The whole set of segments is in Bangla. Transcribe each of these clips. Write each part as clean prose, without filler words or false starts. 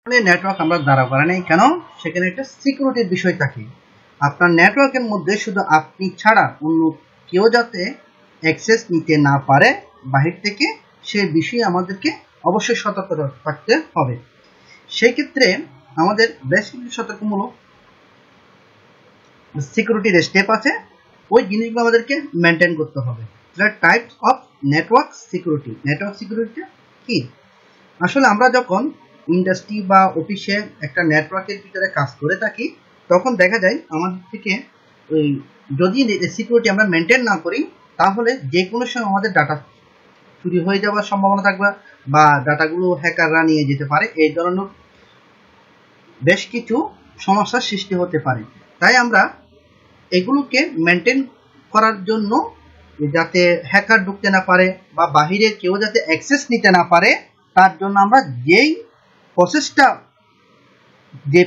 নেটওয়ার্ক আমরা দাঁড়া করা নেই কেন, সেখানে একটা সিকিউরিটির বিষয় থাকে। আপনার নেটওয়ার্কের মধ্যে শুধু আপনি ছাড়া অন্য কেউ যাতে অ্যাক্সেস নিতে না পারে বাহির থেকে, সে বিষয়ে আমাদেরকে অবশ্যই সতর্ক থাকতে হবে। সেই ক্ষেত্রে আমাদের বেশ কিছু সতর্কমূলক সিকিউরিটির স্টেপ আছে, ওই জিনিসগুলো আমাদেরকে মেনটেন করতে হবে। Types of network security. Network security কি? আসলে আমরা যখন ইন্ডাস্ট্রি বা অফিসে একটা নেটওয়ার্কের ভিতরে কাজ করে থাকি, তখন দেখা যায় আমাদের থেকে ওই যদি সিকিউরিটি আমরা মেনটেন না করি, তাহলে যে কোনো সময় আমাদের ডাটা চুরি হয়ে যাওয়ার সম্ভাবনা থাকবে বা ডাটাগুলো হ্যাকাররা নিয়ে যেতে পারে। এই ধরনের বেশ কিছু সমস্যার সৃষ্টি হতে পারে। তাই আমরা এগুলোকে মেনটেন করার জন্য, যাতে হ্যাকার ঢুকতে না পারে বা বাহিরে কেউ যাতে অ্যাক্সেস নিতে না পারে, তার জন্য আমরা যে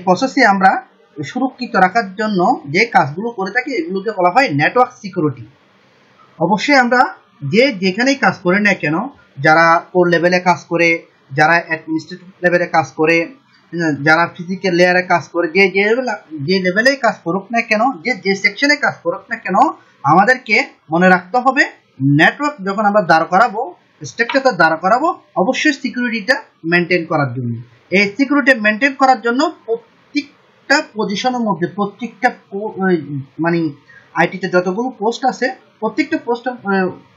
প্রসেসে আমরা সুরক্ষিত রাখার জন্য যে কাজগুলো করে থাকি, এগুলোকে বলা হয় নেটওয়ার্ক সিকিউরিটি। অবশ্যই আমরা যেখানেই কাজ করে না কেন, যারা কোর লেভেলে কাজ করে, যারা অ্যাডমিনিস্ট্রেটিভ লেভেলে কাজ করে, যারা ফিজিক্যাল লেয়ারে কাজ করে, যে লেভেলে কাজ করুক না কেন, যে সেকশনে কাজ করুক না কেন, আমাদেরকে মনে রাখতে হবে নেটওয়ার্ক যখন আমরা দাঁড় করাবো, স্ট্রাকচারটা দাঁড় করাবো, অবশ্যই সিকিউরিটিটা মেনটেন করার জন্য। এই সিকিউরিটি মেনটেন করার জন্য প্রত্যেকটা পজিশনের মধ্যে, প্রত্যেকটা মানে আইটিতে যতগুলো পোস্ট আছে, প্রত্যেকটা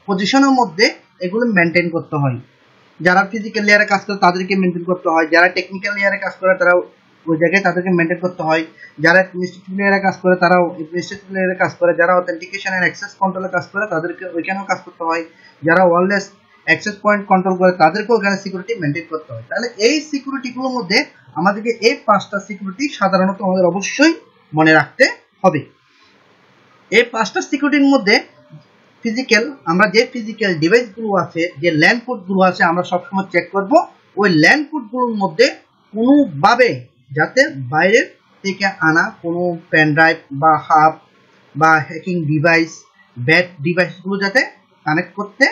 পজিশনের মধ্যে এগুলো মেনটেন করতে হয়। যারা ফিজিক্যাল লেয়ারে কাজ করে তাদেরকে মেনটেন করতে হয়, যারা টেকনিক্যাল লেয়ারে কাজ করে তারা ওই জায়গায় তাদেরকে মেনটেন করতে হয়, যারা অ্যাডমিনিস্ট্রেটিভ লেয়ারে কাজ করে তারাও অ্যাডমিনিস্ট্রেটিভ লেয়ারে কাজ করে, যারা অথেন্টিকেশন এন্ড অ্যাক্সেস কন্ট্রোলে কাজ করে তাদেরকে ওইখানেও কাজ করতে হয়, যারা ওয়্যারলেস অ্যাক্সেস পয়েন্ট কন্ট্রোল করে তাদেরকেও ওখানে সিকিউরিটি মেনটেন করতে হয়। তাহলে এই সিকিউরিটিগুলোর মধ্যে আমাদেরকে এই 5টা সিকিউরিটি সাধারণত আমাদের অবশ্যই মনে রাখতে হবে। এই 5টা সিকিউরিটির মধ্যে আমরা যে ফিজিক্যাল ডিভাইসগুলো আছে, যে ল্যান পোর্টগুলো আছে, আমরা সবসময় চেক করব ওই ল্যান পোর্টগুলোর মধ্যে কোনোভাবে যাতে বাইরের থেকে আনা কোনো পেন ড্রাইভ বা হাব বা হ্যাকিং ডিভাইস, ব্যাড ডিভাইসগুলো যাতে কানেক্ট করতে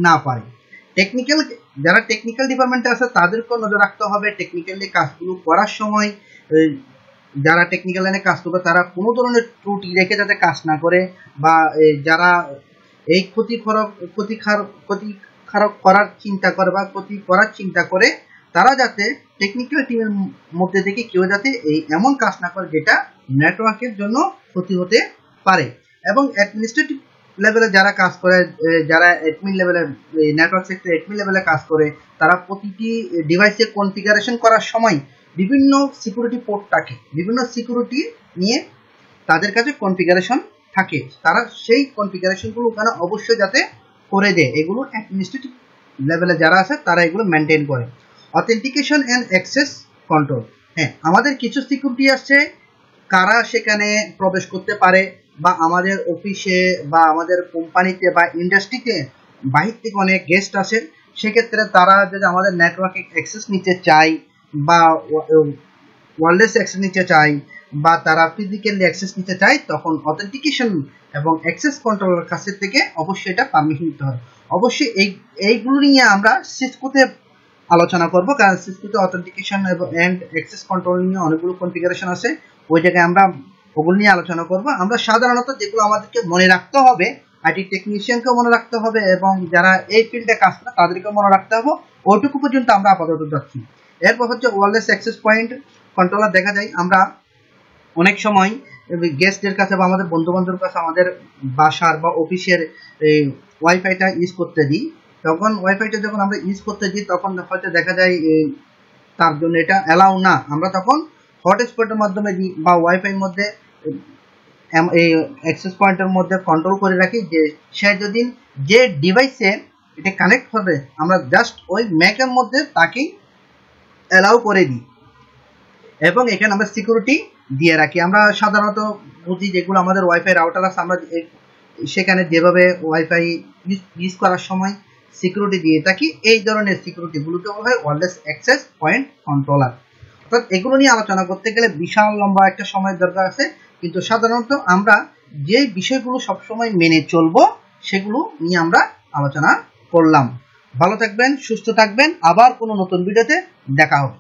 না পারে। যারা টেকনিক্যাল ডিপার্টমেন্টে আছে তাদেরকেও নজর রাখতে হবে টেকনিক্যালি কাজগুলো করার সময়। যারা টেকনিক্যাল লাইনে কাজ করবে তারা কোনো ধরনের ত্রুটি রেখে যাতে কাজ না করে, বা যারা এই ক্ষতিকারক করার চিন্তা করে বা ক্ষতি করার চিন্তা করে, তারা যাতে টেকনিক্যাল টিমের মধ্যে থেকে কেউ যাতে এমন কাজ না করে যেটা নেটওয়ার্কের জন্য ক্ষতি হতে পারে। এবং অ্যাডমিনিস্ট্রেটিভ লেভেলে যারা কাজ করে, যারা অ্যাডমিন লেভেলে, নেটওয়ার্ক সেক্টর অ্যাডমিন লেভেলে কাজ করে, তারা প্রতিটি ডিভাইসে কনফিগারেশন করার সময় বিভিন্ন সিকিউরিটি পোর্ট থাকে, বিভিন্ন সিকিউরিটি নিয়ে তাদের কাছে কনফিগারেশন থাকে, তারা সেই কনফিগারেশনগুলো ওখানে অবশ্যই যাতে করে দেয়। এগুলো অ্যাডমিনিস্ট্রেটিভ লেভেলে যারা আছে তারা এগুলো মেনটেন করে। Authentication and access control. হ্যাঁ, আমাদের কিছু সিকিউরিটি আছে কারা সেখানে প্রবেশ করতে পারে, বা আমাদের অফিসে বা আমাদের কোম্পানিতে বা ইন্ডাস্ট্রিতে বাহির থেকে অনেক গেস্ট আসে, সেক্ষেত্রে তারা যদি আমাদের নেটওয়ার্কে অ্যাক্সেস নিতে চায় বা ওয়্যারলেস অ্যাক্সেস নিতে চায় বা তারা ফিজিক্যালি অ্যাক্সেস নিতে চায়, তখন অথেন্টিকেশন এবং অ্যাক্সেস কন্ট্রোলের কাছ থেকে অবশ্যই এটা পারমিশন নিতে হবে। অবশ্যই এইগুলো নিয়ে আমরা সিসকোতে আলোচনা করব, কারণ সিসকোতে অথেন্টিকেশন এবং অ্যাক্সেস কন্ট্রোল নিয়ে অনেকগুলো কনফিগারেশন আছে, ওই জায়গায় আমরা ওগুলো নিয়ে আলোচনা করব। আমরা সাধারণত যেগুলো আমাদেরকে মনে রাখতে হবে, আইটি টেকনিশিয়ানকেও মনে রাখতে হবে এবং যারা এই ফিল্ডে কাজ করে তাদেরকেও মনে রাখতে হবে, ওইটুকু পর্যন্ত আমরা আপাতত যাচ্ছি। এরপর হচ্ছে ওয়্যারলেস অ্যাক্সেস পয়েন্ট কন্ট্রোলার। দেখা যায় আমরা অনেক সময় গেস্টদের কাছে বা আমাদের বন্ধু বান্ধবের কাছে আমাদের বাসার বা অফিসের ওয়াইফাইটা ইউজ করতে দিই, তখন ওয়াইফাইটা যখন আমরা ইউজ করতে দিই তখন হয়তো দেখা যায় তার জন্য এটা অ্যালাউ না, আমরা তখন হটস্পটের মাধ্যমে দিই বা ওয়াইফাইয়ের মধ্যে এই অ্যাক্সেস পয়েন্টের মধ্যে কন্ট্রোল করে রাখি যে সে যদি যে ডিভাইসে এটা কানেক্ট হবে, আমরা জাস্ট ওই ম্যাকের মধ্যে তাকেই অ্যালাউ করে দিই এবং এখানে আমরা সিকিউরিটি দিয়ে রাখি। আমরা সাধারণত বুঝি যেগুলো আমাদের ওয়াইফাই রাউটার আছে, আমরা সেখানে যেভাবে ওয়াইফাই ইউজ করার সময় সিকিউরিটি দিয়ে থাকি, এই ধরনের সিকিউরিটিগুলোকে বলা হয় ওয়্যারলেস অ্যাক্সেস পয়েন্ট কন্ট্রোলার। অর্থাৎ এগুলো নিয়ে আলোচনা করতে গেলে বিশাল লম্বা একটা সময়ের দরকার আছে, কিন্তু সাধারণত আমরা যে বিষয়গুলো সবসময় মেনে চলবো সেগুলো নিয়ে আমরা আলোচনা করলাম। ভালো থাকবেন, সুস্থ থাকবেন, আবার কোনো নতুন ভিডিওতে দেখা হবে।